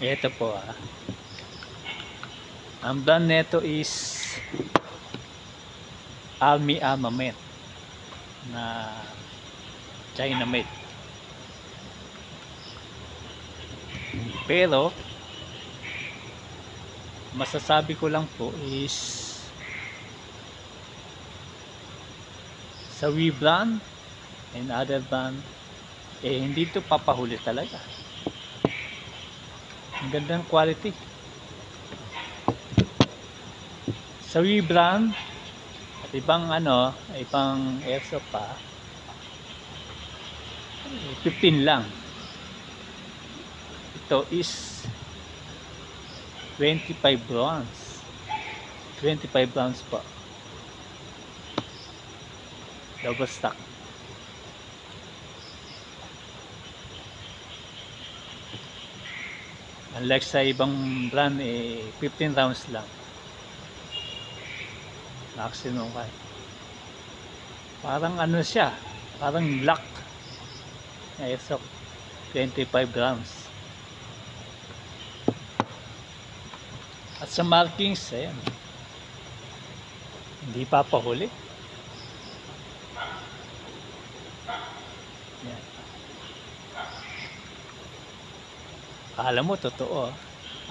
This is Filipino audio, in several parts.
Ito po ang brand neto is Almi Armament na China made. Pero masasabi ko lang po is sa Wii brand and other brand hindi ito papahuli talaga. Ang gandang quality sa Wii brand at ibang ibang airsoft pa 15 lang. Ito is 25 rounds pa, double stock. Unlike sa ibang brand 15 rounds lang maximum kaya. Parang siya, parang lock airsoft 25 rounds. At sa markings ayan, hindi papahuli. Yan. Akala mo totoo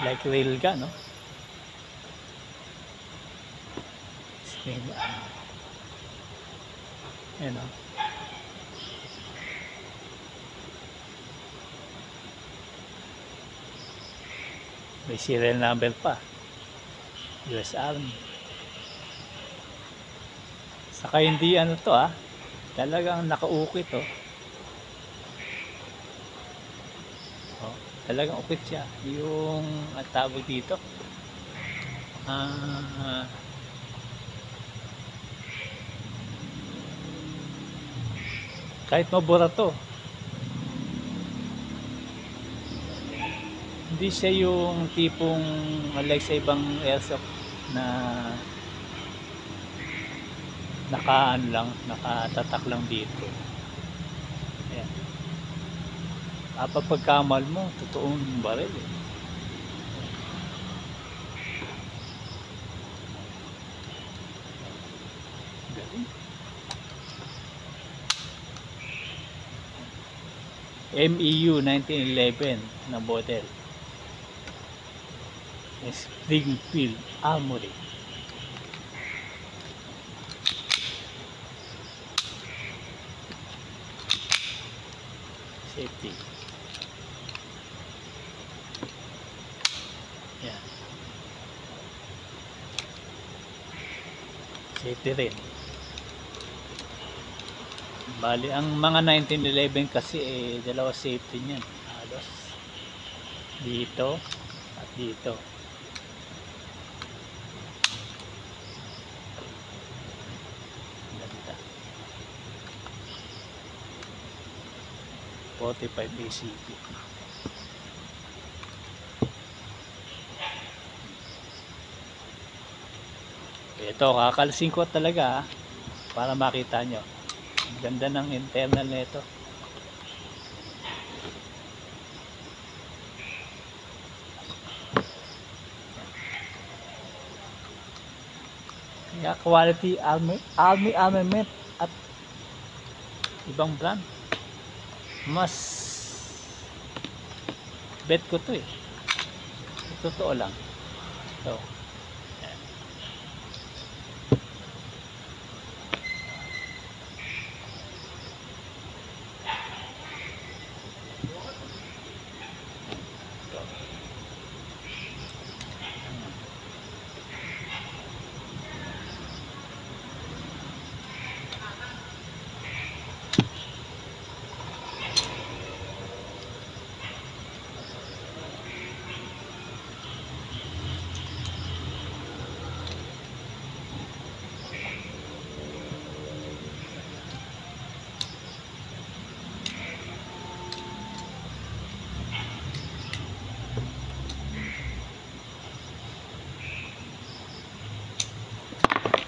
like real gun, no? Yan, no? May serial number pa, US Army. Saka hindi talagang nakaukit talagang ukit siya yung tawag dito kahit mabura to, hindi siya yung tipong like sa ibang airsoft na nakatatak lang dito. Ayan. Pagkamal mo, totoong baril Galing. MEU 1911 na model, Springfield Armory. Safety. Yan. Safety rin. Bali, ang mga 1911 kasi dalawa safety niyan. Halos. Dito at dito. Ganda. 45 ACP. Ito, kakalsing ko talaga para makita nyo. Ganda ng internal nito. Kaya quality Almi Armament at ibang brand. Mas bet ko to totoo lang. So,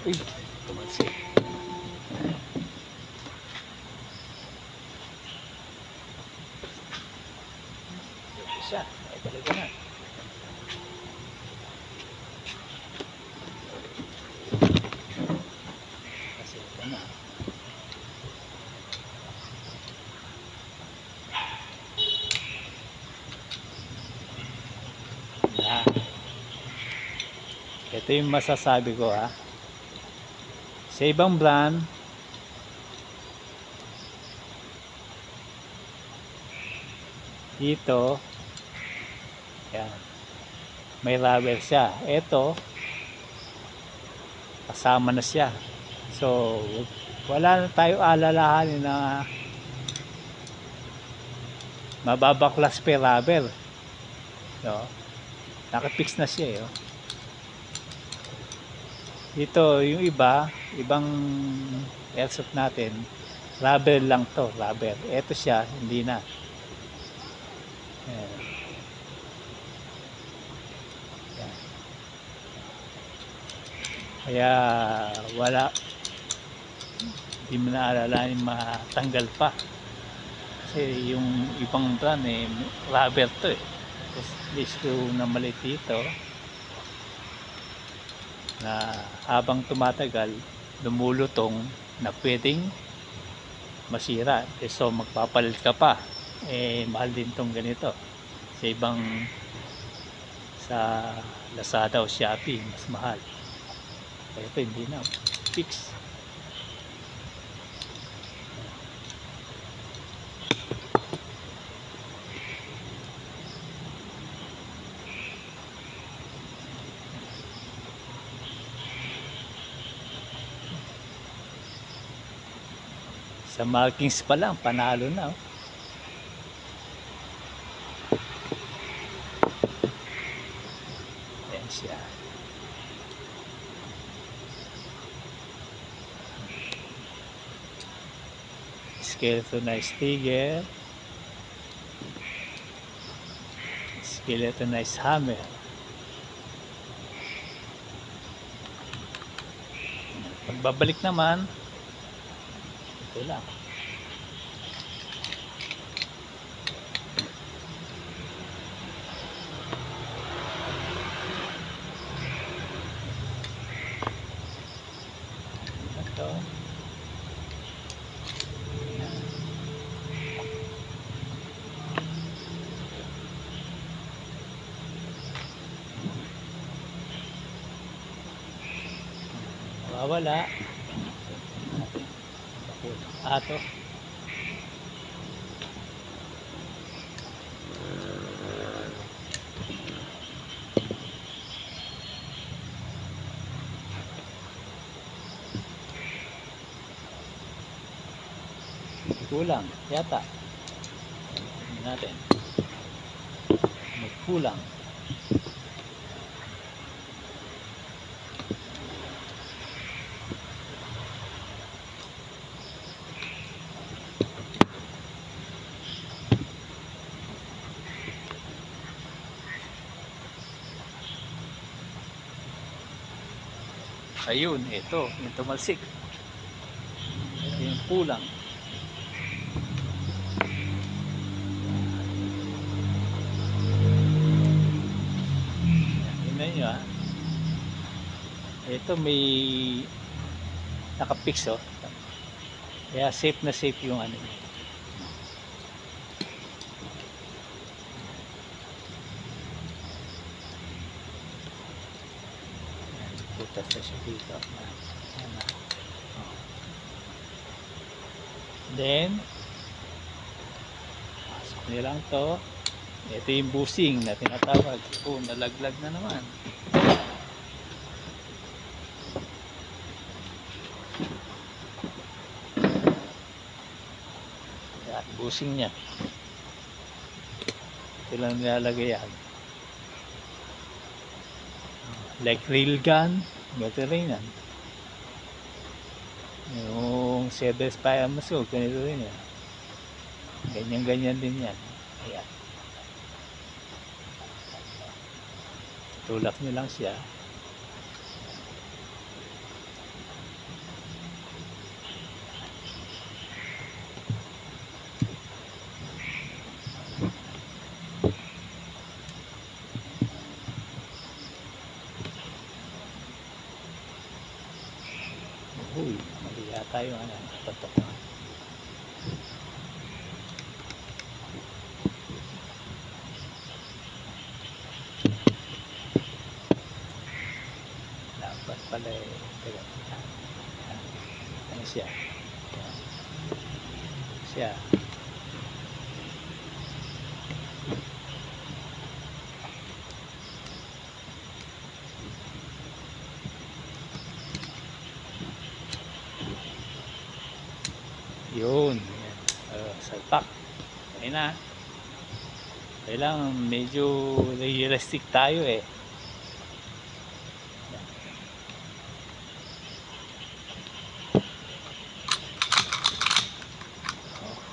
uy, tumalsik. Isa, ay talaga na. Ito yung masasabi ko ha. Sa ibang brand, dito, yan, may rubber siya. Ito, kasama na siya. So, wala na tayo alalahanin na mababaklas pa rubber. No? Nakapix na siya. Oh. Dito, yung iba, ibang airsoft natin, rubber lang to, rubber. Ito siya, hindi na. Ayan. Ayan. Kaya wala, hindi mo na alalahanin matanggal pa. Kasi yung ibang brand rubber to eh. Tapos may screw na maliit dito na habang tumatagal lumulutong na pwedeng masira. So magpapalit ka pa. Mahal din tong ganito. Sa ibang sa Lazada o Shopee mas mahal. Ito hindi na. Fix. Sa markings pa lang, panalo na. Oh. Ayan siya. Skeletonized tiger. Skeletonized hammer. Pagbabalik naman, ito lang. Ito. Wala. Ato. Kulang yata. Tingnan natin. Kulang. Ayun, ito, yung tumalsik. Ito yung kulang. Tingnan nyo ha. Ito may nakapix oh. Kaya safe na safe yung ano. Putas na siya dito. Then pasok nyo lang to. Ito yung busing na tinatawag. Oh, nalaglag na naman. Yan, busing nya. Ito lang nilalagay yan. Like rail gun, ganito rin yan. Yung Cedar Spire Maso, ganito rin yan. Ganyan-ganyan din yan. Ayan. Tulak nyo lang siya. Uy, mali yata yung ano, patok. Yeah. Yun. Yan. Salpak. Ayun na. Kailangan medyo realistic tayo eh.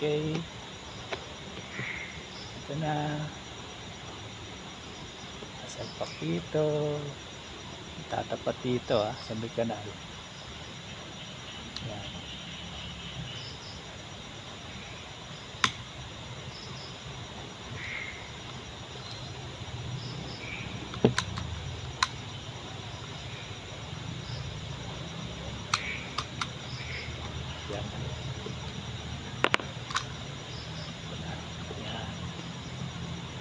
Okay. Ito na. Salpak dito. Tatapat dito sa may kanal. Yan. Yan. Yan.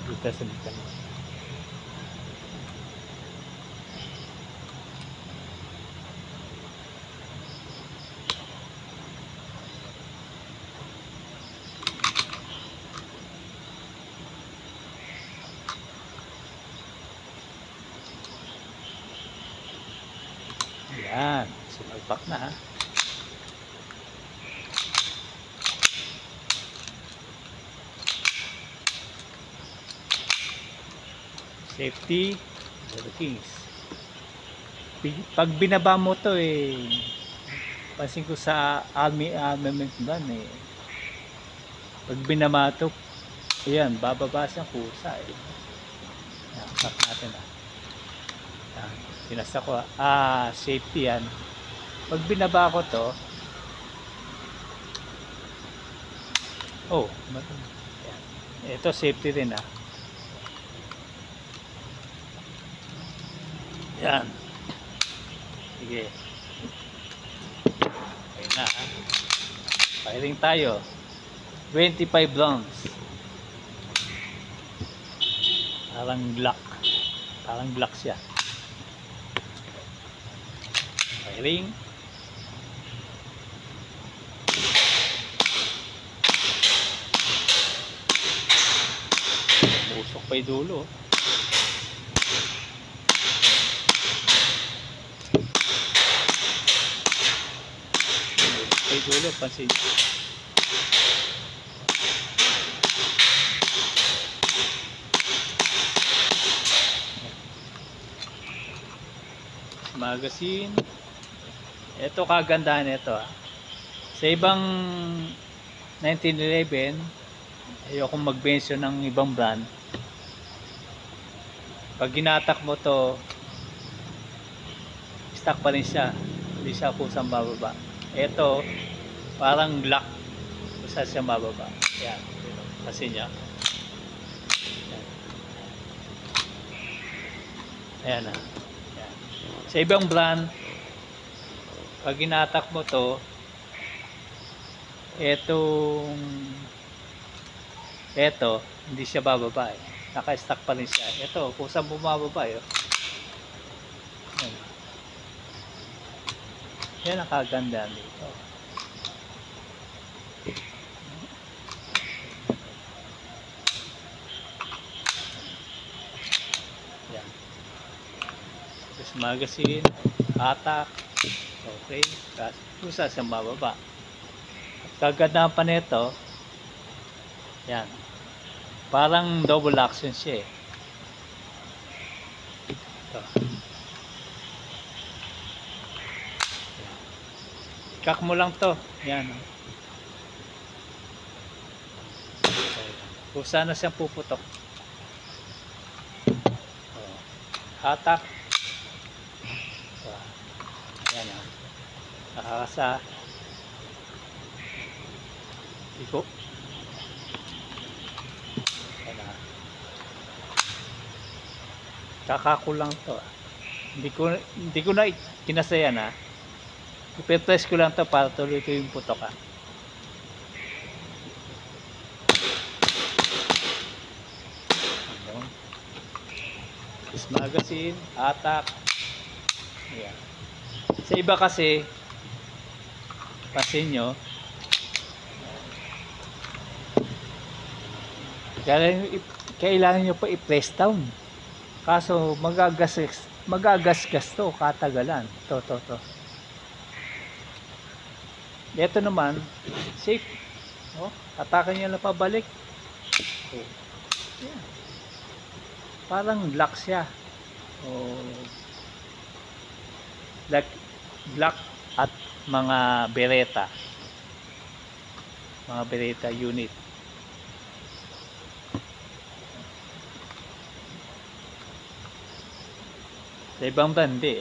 Dito sa may kanal. Yan, sumalpak na Safety, the kings. Pag binaba mo to pansin ko sa armament ban pag binaba to, ayan, bababa siyang kusa Yan, cut natin Yan, pinasa ko safety yan. Pag binaba ko to, yan. Ito safety rin Yan. Sige. Ayun na Firing tayo. 25 rounds. Parang Glock siya. Firing. Usok pa yung dulo. Usok pa yung dulo. Pansin. Magazine. Ito kagandahan nito Sa ibang 1911, ayokong mag-mention ng ibang brand. Pag ginatak mo to, stock pa rin siya. Hindi siya kusang bababa. Ito, parang Glock. Kusa siya bababa. Yan. Kasi niya. Ayan Ayan. Sa ibang brand, pag ginatak mo to, eto, hindi siya bababa Naka-stack pa rin siya. Ito, kusang bumababa Yan ang kaganda nito. Yan. Tapos magazine, atak. Okay. Tapos kusa siyang bababa. Kagandahan pa nito, yan. Parang double action siya Ito. Kak mo lang to. Yan. Kusa na siyang puputok. Hatak. Yan nakakasa. Iko. Kakakulang to Hindi ko na kinasayan ipe-press ko lang to para tuloy ko yung putok This magazine, atak. Ayan. Sa iba kasi, pansin nyo, kailangan nyo pa i-press down. Kaso magagasgas to katagalan. To. Ito naman, safe. Oh, atakan nyo na pabalik. Oh. Yeah. Parang black siya. Oh. Black at mga Beretta unit. Sa ibang bandi,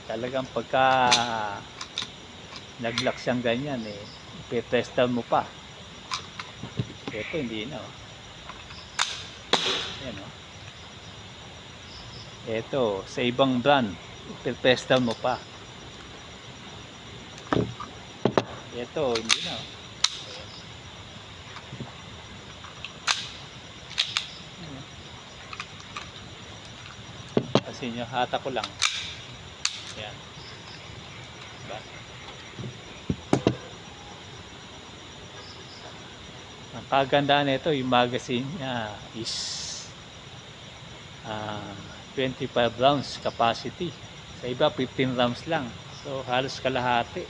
talagang pagka nag-lock siyang ganyan, i-press down mo pa. Ito hindi na. Ayan, ito sa ibang brand, i-press down mo pa. Ito hindi na. Kasi nyo, hata ko lang. Ayan. Diba? Ang kagandaan nito, yung magazine niya is 25 rounds capacity. Sa iba 15 rounds lang. So halos kalahati.